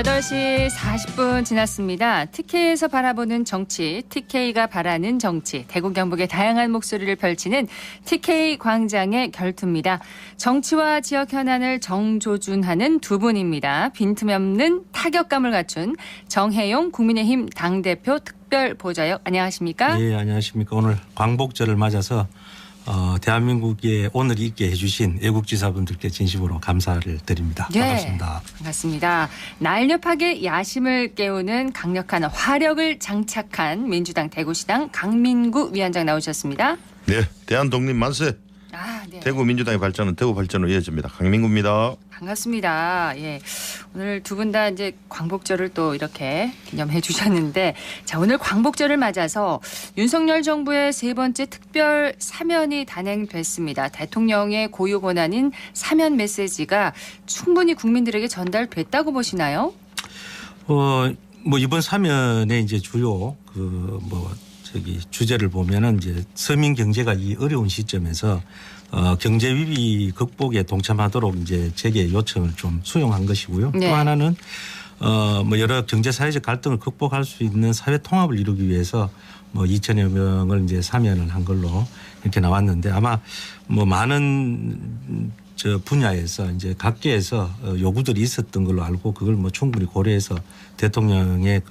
8시 40분 지났습니다. TK에서 바라보는 정치, TK가 바라는 정치, 대구 경북의 다양한 목소리를 펼치는 TK 광장의 결투입니다. 정치와 지역 현안을 정조준하는 두 분입니다. 빈틈없는 타격감을 갖춘 정혜용 국민의힘 당대표 특별보좌역 안녕하십니까? 네, 안녕하십니까. 오늘 광복절을 맞아서 대한민국에 오늘 있게 해주신 애국지사분들께 진심으로 감사를 드립니다. 네, 반갑습니다. 반갑습니다. 날렵하게 야심을 깨우는 강력한 화력을 장착한 민주당 대구시당 강민구 위원장 나오셨습니다. 네, 대한독립 만세. 네. 대구 민주당의 발전은 대구 발전으로 이어집니다. 강민구입니다. 반갑습니다. 예. 오늘 두 분 다 이제 광복절을 또 이렇게 기념해 주셨는데, 자, 오늘 광복절을 맞아서 윤석열 정부의 세 번째 특별 사면이 단행됐습니다. 대통령의 고유 권한인 사면 메시지가 충분히 국민들에게 전달됐다고 보시나요? 뭐 이번 사면의 이제 주요 주제를 보면은 이제 서민 경제가 이 어려운 시점에서 경제 위기 극복에 동참하도록 이제 재계 요청을 좀 수용한 것이고요. 네. 또 하나는 여러 경제 사회적 갈등을 극복할 수 있는 사회 통합을 이루기 위해서 2천여 명을 이제 사면을 한 걸로 이렇게 나왔는데, 아마 많은 분야에서 이제 각계에서 요구들이 있었던 걸로 알고 그걸 충분히 고려해서 대통령의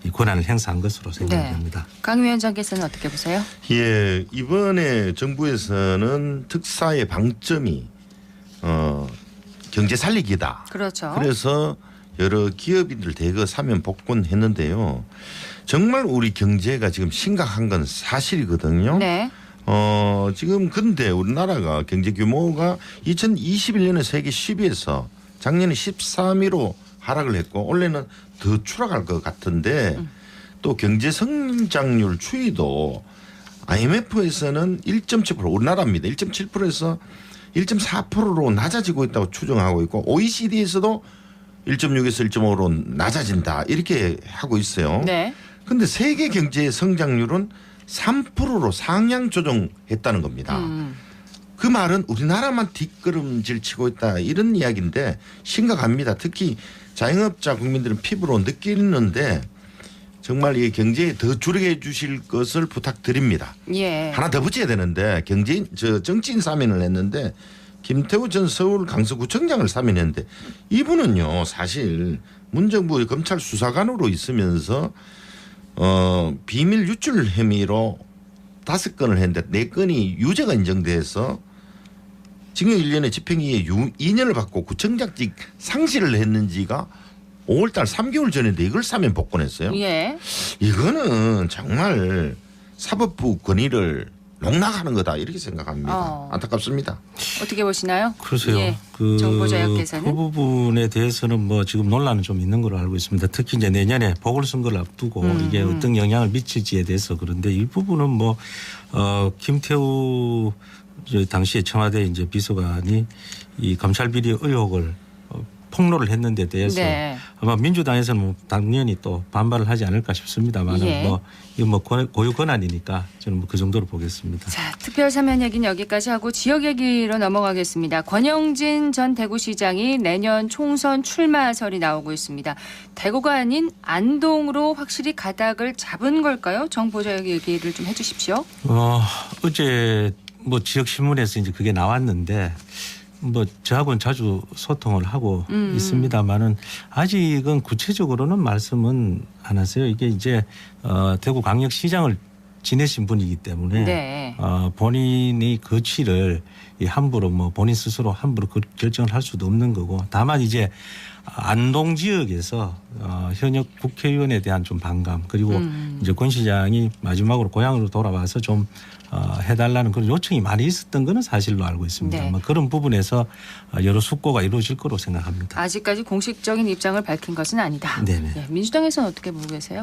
이 권한을 행사한 것으로 생각됩니다. 네. 강 위원장께서는 어떻게 보세요? 예, 이번에 정부에서는 특사의 방점이 경제 살리기다. 그렇죠. 그래서 여러 기업인들 대거 사면 복권했는데요. 정말 우리 경제가 지금 심각한 건 사실이거든요. 네. 지금 근데 우리나라가 경제 규모가 2021년에 세계 10위에서 작년에 13위로 하락을 했고 올해는 더 추락할 것 같은데 또 경제 성장률 추이도 IMF에서는 1.7% 우리나라입니다. 1.7%에서 1.4%로 낮아지고 있다고 추정하고 있고 OECD에서도 1.6에서 1.5로 낮아진다 이렇게 하고 있어요. 네. 그런데 세계 경제 성장률은 3%로 상향 조정했다는 겁니다. 그 말은 우리나라만 뒷걸음질 치고 있다 이런 이야기인데 심각합니다. 특히 자영업자 국민들은 피부로 느끼는데 정말 이 경제에 더 줄여 주실 것을 부탁드립니다. 예. 하나 더 붙여야 되는데 정치인 사면을 했는데 김태우 전 서울 강서구청장을 사면했는데 이분은요 사실 문정부 검찰 수사관으로 있으면서 비밀 유출 혐의로 5건을 했는데 4건이 유죄가 인정돼서 징역 1년에 집행유예 2년을 받고 구청장직 상실을 했는지가 5월달 3개월 전인데 이걸 사면 복권했어요. 예. 이거는 정말 사법부 권위를 농락하는 거다 이렇게 생각합니다. 안타깝습니다. 어떻게 보시나요? 그러세요. 예. 정보자역께서는 그 부분에 대해서는 지금 논란은 좀 있는 걸로 알고 있습니다. 특히 이제 내년에 보궐선거를 앞두고 이게 어떤 영향을 미칠지에 대해서 그런데 이 부분은 김태우 당시에 청와대 이제 비서관이 이 검찰 비리 의혹을 폭로를 했는데 대해서 네. 아마 민주당에서는 당연히 또 반발을 하지 않을까 싶습니다만 예. 이거 고유 권한이니까 저는 그 정도로 보겠습니다. 자, 특별 사면 얘기는 여기까지 하고 지역 얘기로 넘어가겠습니다. 권영진 전 대구시장이 내년 총선 출마설이 나오고 있습니다. 대구가 아닌 안동으로 확실히 가닥을 잡은 걸까요? 정보자역 얘기를 좀 해주십시오. 어제 지역 신문에서 이제 그게 나왔는데 저하고는 자주 소통을 하고 있습니다만은 아직은 구체적으로는 말씀은 안 하세요. 이게 이제 대구 광역시장을 지내신 분이기 때문에 네. 본인의 거취를 함부로 본인 스스로 함부로 결정을 할 수도 없는 거고, 다만 이제 안동 지역에서 현역 국회의원에 대한 좀 반감, 그리고 이제 권 시장이 마지막으로 고향으로 돌아와서 좀 해달라는 그런 요청이 많이 있었던 거는 사실로 알고 있습니다. 네. 그런 부분에서 여러 숙고가 이루어질 거로 생각합니다. 아직까지 공식적인 입장을 밝힌 것은 아니다. 네네. 네, 민주당에서는 어떻게 보고 계세요?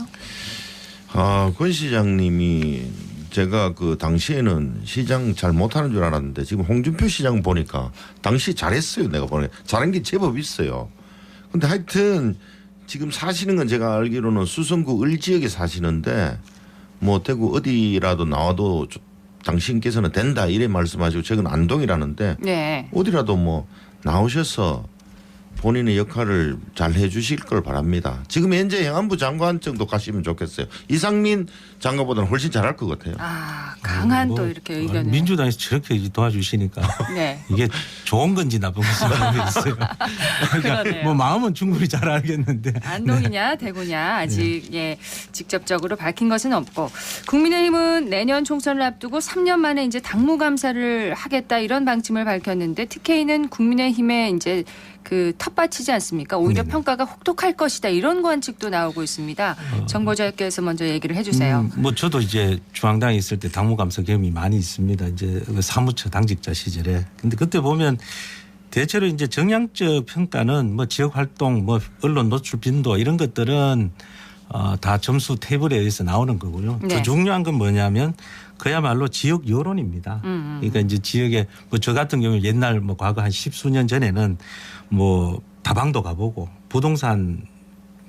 권 시장님이 제가 그 당시에는 시장 잘 못하는 줄 알았는데 지금 홍준표 시장 보니까 당시 잘했어요. 내가 보니까 잘한 게 제법 있어요. 근데 하여튼 지금 사시는 건 제가 알기로는 수성구 을지역에 사시는데 대구 어디라도 나와도 당신께서는 된다 이래 말씀하시고, 최근 안동이라는데 네. 어디라도 나오셔서 본인의 역할을 잘 해주실 걸 바랍니다. 지금 현재 행안부 장관 정도 가시면 좋겠어요. 이상민 장관보다는 훨씬 잘할 것 같아요. 아, 강한 또 이렇게 의견을. 민주당에서 저렇게 도와주시니까 네. 이게 좋은 건지 나쁜 건지 모르겠어요. 그러니까 그러네요. 뭐 마음은 충분히 잘 알겠는데. 안동이냐 대구냐 아직 예, 직접적으로 밝힌 것은 없고 국민의힘은 내년 총선을 앞두고 3년 만에 이제 당무감사를 하겠다 이런 방침을 밝혔는데 TK는 국민의힘에 이제 그 텃밭이지 않습니까? 오히려 평가가 혹독할 것이다 이런 관측도 나오고 있습니다. 정보자께서 먼저 얘기를 해주세요. 뭐 저도 이제 중앙당에 있을 때 당무감사 경험이 많이 있습니다. 이제 그 사무처 당직자 시절에. 근데 그때 보면 대체로 이제 정량적 평가는 뭐 지역 활동, 뭐 언론 노출 빈도 이런 것들은 다 점수 테이블에 의해서 나오는 거고요. 네. 더 중요한 건 뭐냐면 그야말로 지역 여론입니다. 그러니까 이제 지역에 뭐 저 같은 경우 옛날 뭐 과거 한 10수년 전에는 뭐 다방도 가보고 부동산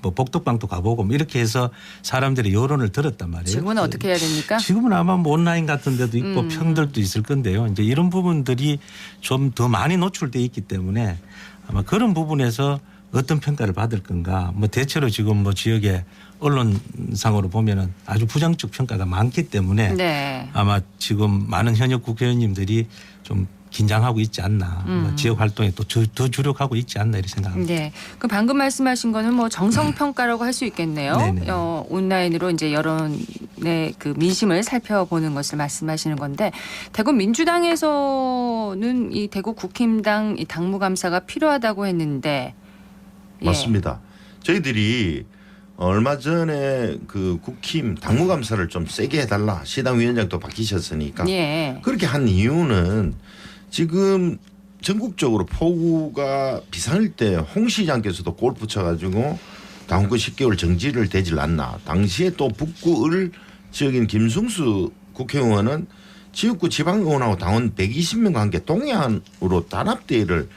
뭐 복덕방도 가보고 뭐 이렇게 해서 사람들의 여론을 들었단 말이에요. 지금은 어떻게 해야 됩니까? 지금은 아마 뭐 온라인 같은 데도 있고 평들도 있을 건데요. 이제 이런 부분들이 좀 더 많이 노출돼 있기 때문에 아마 그런 부분에서 어떤 평가를 받을 건가. 뭐 대체로 지금 뭐 지역의 언론상으로 보면은 아주 부정적 평가가 많기 때문에 네. 아마 지금 많은 현역 국회의원님들이 좀 긴장하고 있지 않나. 뭐 지역 활동에 또 더 주력하고 있지 않나 이렇게 생각합니다. 네. 그 방금 말씀하신 거는 뭐 정성 평가라고 할 수 있겠네요. 네네. 온라인으로 이제 여론의 그 민심을 살펴보는 것을 말씀하시는 건데 대구 민주당에서는 이 대구 국힘당 이 당무감사가 필요하다고 했는데 예. 맞습니다. 저희들이 얼마 전에 그 국힘 당무감사를 좀 세게 해달라 시당위원장도 바뀌셨으니까 예. 그렇게 한 이유는 지금 전국적으로 폭우가 비상일 때 홍 시장께서도 골프 쳐가지고 당원권 10개월 정지를 되질 않나. 당시에 또 북구 을 지역인 김승수 국회의원은 지역구 지방의원하고 당원 120명과 함께 동해안으로 단합대회를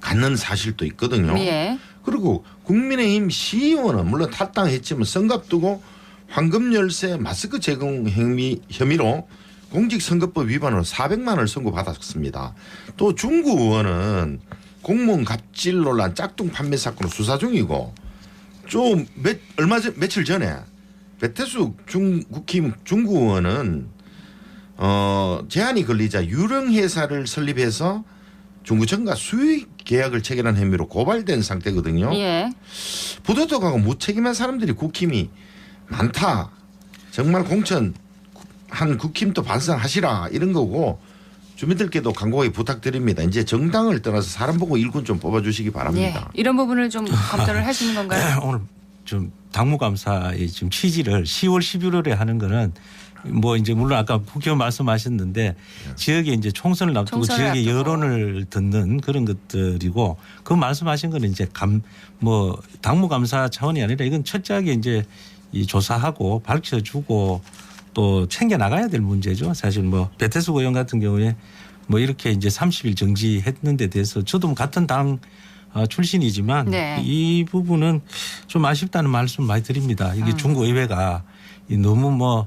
갖는 사실도 있거든요. 예. 그리고 국민의힘 시의원은 물론 탈당했지만 성갑 두고 황금 열쇠 마스크 제공 혐의로 공직선거법 위반으로 400만 원을 선고받았습니다. 또 중구 의원은 공무원 갑질 논란 짝퉁 판매 사건 수사 중이고 좀 며칠 전에 배태숙 국힘 중구 의원은 제한이 걸리자 유령회사를 설립해서 중구청과 수익 계약을 체결한 혐의로 고발된 상태거든요. 예. 부도덕하고 무책임한 사람들이 국힘이 많다. 정말 공천 한 국힘도 반성하시라 이런 거고 주민들께도 간곡하게 부탁드립니다. 이제 정당을 떠나서 사람 보고 일꾼 좀 뽑아주시기 바랍니다. 예. 이런 부분을 좀 검토를 하시는 건가요? 오늘 좀 당무감사의 지금 취지를 10월 11월에 하는 거는 뭐 이제 물론 아까 국회의원 말씀하셨는데 지역에 이제 총선을 앞두고 지역의 여론을 듣는 그런 것들이고 그 말씀하신 거는 이제 뭐 당무감사 차원이 아니라 이건 철저하게 이제 이 조사하고 밝혀주고 또 챙겨 나가야 될 문제죠. 사실 뭐 배태숙 의원 같은 경우에 뭐 이렇게 이제 30일 정지했는 데 대해서 저도 뭐 같은 당 출신이지만 네. 이 부분은 좀 아쉽다는 말씀 많이 드립니다. 이게 중구의회가 너무 뭐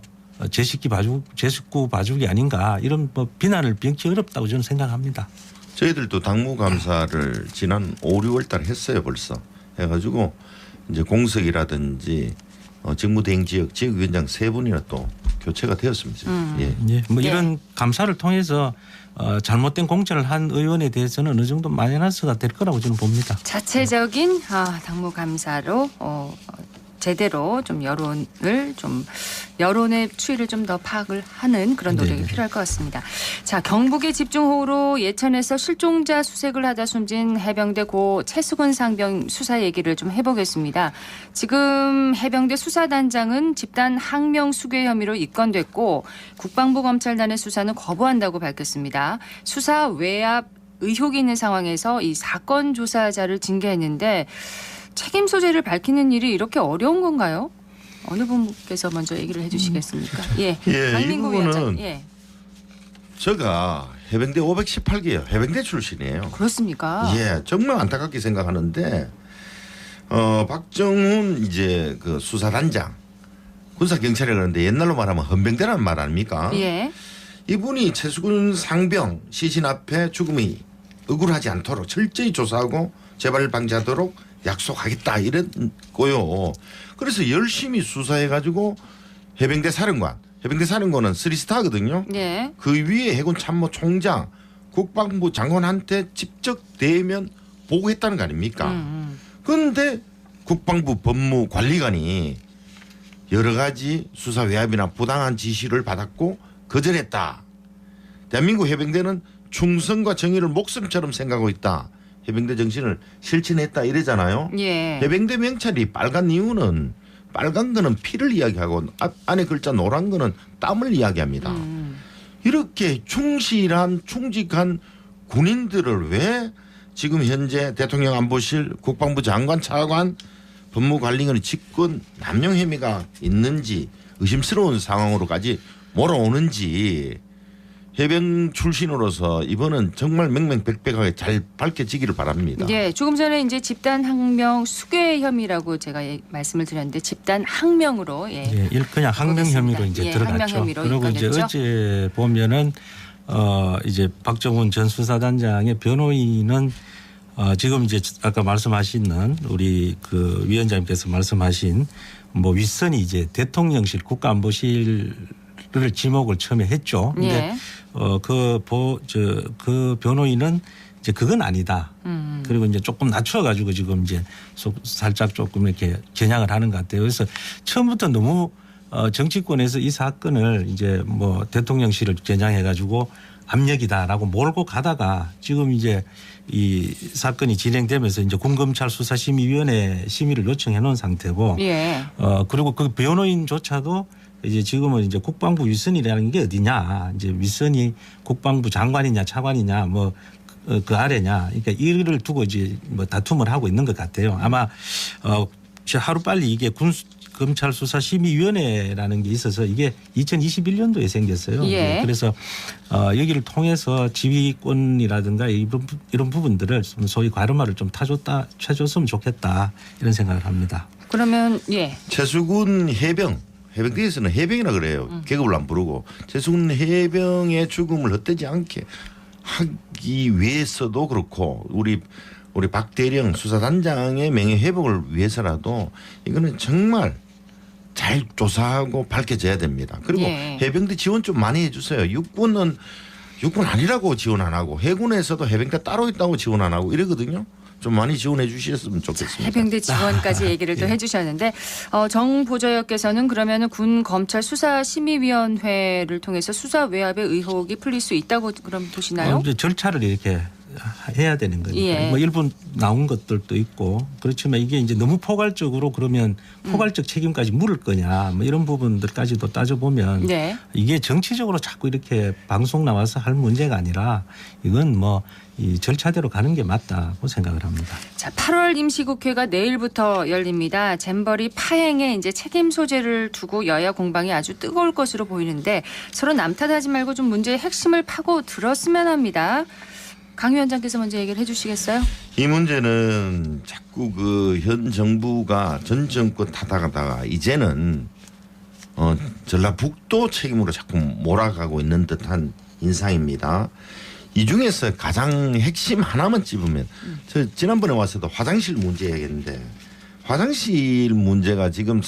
제 식구 봐주기 아닌가 이런 뭐 비난을 병치 어렵다고 저는 생각합니다. 저희들도 당무감사를 지난 5, 6월 달에 했어요 벌써. 해가지고 이제 공석이라든지 직무대행 지역위원장 3분이나 또 교체가 되었습니다. 예. 예. 뭐 네. 이런 감사를 통해서 잘못된 공천을 한 의원에 대해서는 어느 정도 마이너스가 될 거라고 저는 봅니다. 자체적인 당무감사로 제대로 좀 여론의 추이를 좀 더 파악을 하는 그런 노력이 네네. 필요할 것 같습니다. 자, 경북의 집중호우로 예천에서 실종자 수색을 하다 숨진 해병대 고 최수근 상병 수사 얘기를 좀 해보겠습니다. 지금 해병대 수사단장은 집단 항명 수괴 혐의로 입건됐고 국방부 검찰단의 수사는 거부한다고 밝혔습니다. 수사 외압 의혹이 있는 상황에서 이 사건 조사자를 징계했는데 책임 소재를 밝히는 일이 이렇게 어려운 건가요? 어느 분께서 먼저 얘기를 해주시겠습니까? 예, 강민구 이 위원장. 부분은 예, 제가 해병대 518기예요. 해병대 출신이에요. 그렇습니까? 예, 정말 안타깝게 생각하는데 박정훈 이제 그 수사단장 군사 경찰이라 그러는데 옛날로 말하면 헌병대라는 말 아닙니까? 예, 이분이 최수근 상병 시신 앞에 죽음이 억울하지 않도록 철저히 조사하고 재발 방지하도록 약속하겠다 이랬고요. 그래서 열심히 수사해가지고 해병대 사령관은 3스타거든요. 예. 그 위에 해군 참모 총장, 국방부 장관한테 직접 대면 보고했다는 거 아닙니까? 그런데 국방부 법무관리관이 여러 가지 수사 외압이나 부당한 지시를 받았고 거절했다. 대한민국 해병대는 충성과 정의를 목숨처럼 생각하고 있다. 해병대 정신을 실천했다 이러잖아요. 예. 해병대 명찰이 빨간 이유는 빨간 거는 피를 이야기하고 안에 글자 노란 거는 땀을 이야기합니다. 이렇게 충직한 군인들을 왜 지금 현재 대통령 안보실, 국방부 장관, 차관, 법무관리관의 직권 남용 혐의가 있는지 의심스러운 상황으로까지 몰아오는지 해병 출신으로서 이번은 정말 명명백백하게 잘 밝혀지기를 바랍니다. 예, 조금 전에 이제 집단 항명 수괴 혐의라고 제가 말씀을 드렸는데 집단 항명으로 예, 그냥 항명 보겠습니다. 혐의로 이제 예, 들어갔죠. 항명 혐의로 그리고 이제 입건했죠. 어제 보면은 이제 박정훈 전 수사단장의 변호인은 지금 이제 아까 말씀하시는 우리 그 위원장님께서 말씀하신 뭐 윗선이 이제 대통령실 국가안보실을 지목을 처음에 했죠. 근데 예. 그 변호인은 이제 그건 아니다. 그리고 이제 조금 낮춰가지고 지금 이제 살짝 조금 이렇게 겨냥을 하는 것 같아요. 그래서 처음부터 너무 정치권에서 이 사건을 이제 뭐 대통령실을 겨냥해가지고 압력이다라고 몰고 가다가 지금 이제 이 사건이 진행되면서 이제 군검찰 수사심의위원회 심의를 요청해 놓은 상태고, 예. 그리고 그 변호인조차도 이제 지금은 이제 국방부 윗선이라는 게 어디냐, 이제 윗선이 국방부 장관이냐 차관이냐 뭐 그 아래냐, 그러니까 이를 두고 이제 뭐 다툼을 하고 있는 것 같아요. 아마 하루 빨리 이게 검찰 수사심의위원회라는 게 있어서 이게 2021년도에 생겼어요. 예. 그래서 여기를 통해서 지휘권이라든가 이런 부분들을 소위 과름화를 좀 쳐줬으면 좋겠다 이런 생각을 합니다. 그러면 예. 최수근 해병대에서는 해병이라 그래요. 계급을 안 부르고 최수근 해병의 죽음을 헛되지 않게 하기 위해서도 그렇고 우리 박대령 수사단장의 명예 회복을 위해서라도 이거는 정말 잘 조사하고 밝혀져야 됩니다. 그리고 예. 해병대 지원 좀 많이 해주세요. 육군 아니라고 지원 안 하고 해군에서도 해병대 따로 있다고 지원 안 하고 이러거든요. 좀 많이 지원해 주셨으면 좋겠습니다. 해병대 지원까지 얘기를 또 해주셨는데 정 보좌역께서는 그러면은 군 검찰 수사심의위원회를 통해서 수사 외압의 의혹이 풀릴 수 있다고 그럼 보시나요? 이제 절차를 이렇게 해야 되는 거니까. 예. 뭐 일부 나온 것들도 있고 그렇지만 이게 이제 너무 포괄적으로 그러면 포괄적 책임까지 물을 거냐 뭐 이런 부분들까지도 따져보면 네. 이게 정치적으로 자꾸 이렇게 방송 나와서 할 문제가 아니라 이건 뭐 이 절차대로 가는 게 맞다고 생각을 합니다. 자, 8월 임시국회가 내일부터 열립니다. 잼버리 파행에 이제 책임 소재를 두고 여야 공방이 아주 뜨거울 것으로 보이는데 서로 남탓하지 말고 좀 문제의 핵심을 파고 들었으면 합니다. 강 위원장께서 먼저 얘기를 해주시겠어요? 이 문제는 자꾸 그 현 정부가 전 정권 탓하다가 이제는 전라북도 책임으로 자꾸 몰아가고 있는 듯한 인상입니다. 이 중에서 가장 핵심 하나만 찝으면 저 지난번에 와서도 화장실 문제 얘기했는데 화장실 문제가 지금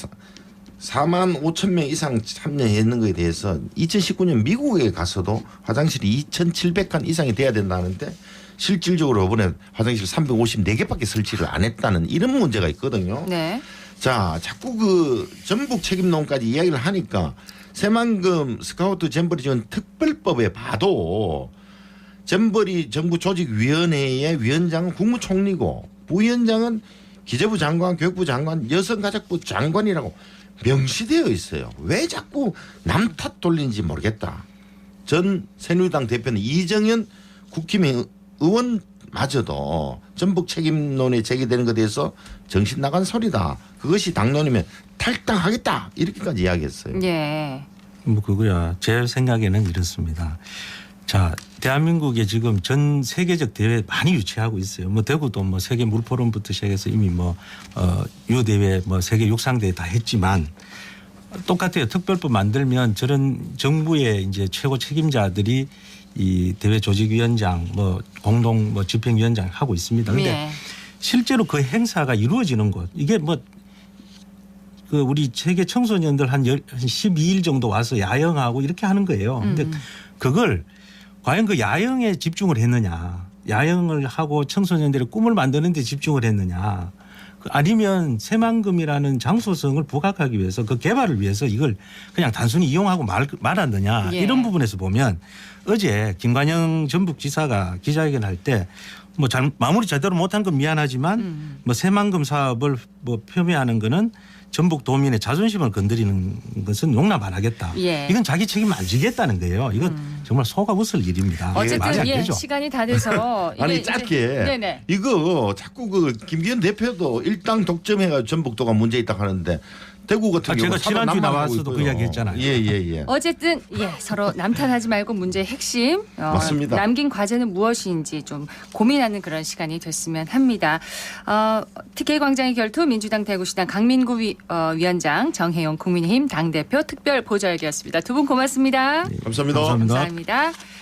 4만 5천 명 이상 참여했는 것에 대해서 2019년 미국에 가서도 화장실이 2,700칸 이상이 돼야 된다는데 실질적으로 이번에 화장실 354개밖에 설치를 안 했다는 이런 문제가 있거든요. 네. 자, 자꾸 그 전북 책임론까지 이야기를 하니까 새만금 스카우트 잼버리 지원 특별법에 봐도 잼버리 정부조직위원회의 위원장은 국무총리고 부위원장은 기재부 장관, 교육부 장관, 여성가족부 장관이라고 명시되어 있어요. 왜 자꾸 남 탓 돌리는지 모르겠다. 전 새누리당 대표는 이정현 국힘의 의원마저도 전북 책임론에 제기되는 것에 대해서 정신 나간 소리다. 그것이 당론이면 탈당하겠다. 이렇게까지 이야기했어요. 예. 뭐 그거야. 제 생각에는 이렇습니다. 자, 대한민국에 지금 전 세계적 대회 많이 유치하고 있어요. 뭐 대구도 뭐 세계 물포럼부터 시작해서 이미 뭐 유대회 뭐 세계 육상대회 다 했지만 똑같아요. 특별법 만들면 저런 정부의 이제 최고 책임자들이 이 대회 조직위원장 뭐 공동 뭐 집행위원장 하고 있습니다. 그런데 예. 실제로 그 행사가 이루어지는 곳 이게 뭐 그 우리 세계 청소년들 한 12일 정도 와서 야영하고 이렇게 하는 거예요. 근데 그걸 과연 그 야영에 집중을 했느냐, 야영을 하고 청소년들의 꿈을 만드는 데 집중을 했느냐, 아니면 새만금이라는 장소성을 부각하기 위해서 그 개발을 위해서 이걸 그냥 단순히 이용하고 말았느냐 예. 이런 부분에서 보면 어제 김관영 전북지사가 기자회견 할 때 뭐 마무리 제대로 못한 건 미안하지만 뭐 새만금 사업을 뭐 폄훼하는 거는 전북 도민의 자존심을 건드리는 것은 용납 안 하겠다. 예. 이건 자기 책임 안 지겠다는 거예요. 이건 정말 속아 웃을 일입니다. 말이 어쨌든 안 예, 되죠. 시간이 다 돼서 이게 아니 이제- 짧게 네네. 이거 자꾸 그 김기현 대표도 일당 독점해가 전북도가 문제 있다 하는데 대구 같은 경우 제가 지난주에 나와서도 그 이야기 했잖아요. 예예예. 어쨌든 예 서로 남탓하지 말고 문제의 핵심 맞습니다. 남긴 과제는 무엇인지 좀 고민하는 그런 시간이 됐으면 합니다. TK 광장의 결투 민주당 대구시당 강민구 위원장 정혜용 국민의힘 당대표 특별 보좌역이었습니다. 두 분 고맙습니다. 감사합니다. 감사합니다. 감사합니다.